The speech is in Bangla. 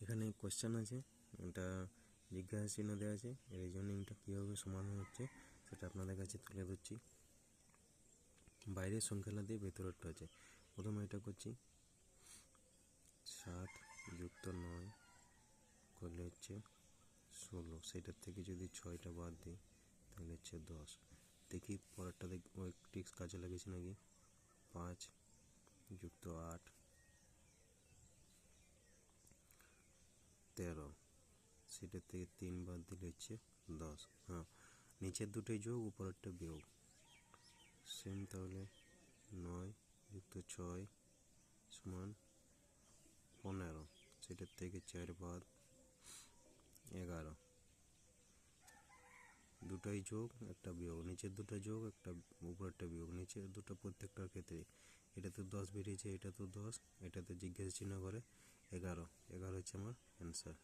এখানে কোশ্চেন আছে, এটা জিজ্ঞাসা চিহ্ন দেওয়া আছে। রিজনিংটা কীভাবে সমাধান হচ্ছে সেটা আপনাদের কাছে তুলে ধরছি। বাইরের সংখ্যাটা দিয়ে ভেতরেরটা আছে। প্রথমে এটা করছি 7 যুক্ত 9 করলে হচ্ছে 16, সেটার থেকে যদি 6টা বাদ দিই তাহলে হচ্ছে 10। দেখি পরেরটা ওই ট্রিক্স কাজে লাগিয়েছি নাকি। 5 যুক্ত 8 13, সেটার থেকে 3 বাদ দিলে হচ্ছে 10। হ্যাঁ, নিচের দুটোই যোগ, উপরেরটা বিয়োগ। সেম, তাহলে 9 যুক্ত 6 সমান 15, সেটার থেকে 4 বাদ 11। দুটাই যোগ, একটা বিয়োগ, নিচের দুটো যোগ, একটা উপরেরটা বিয়োগ। নিচের দুটো প্রত্যেকটার ক্ষেত্রে এটাতে 10 বেরিয়েছে, এটা তো 10, এটাতে জিজ্ঞাসা চিহ্ন করে 11 হচ্ছে আমার অ্যান্সার।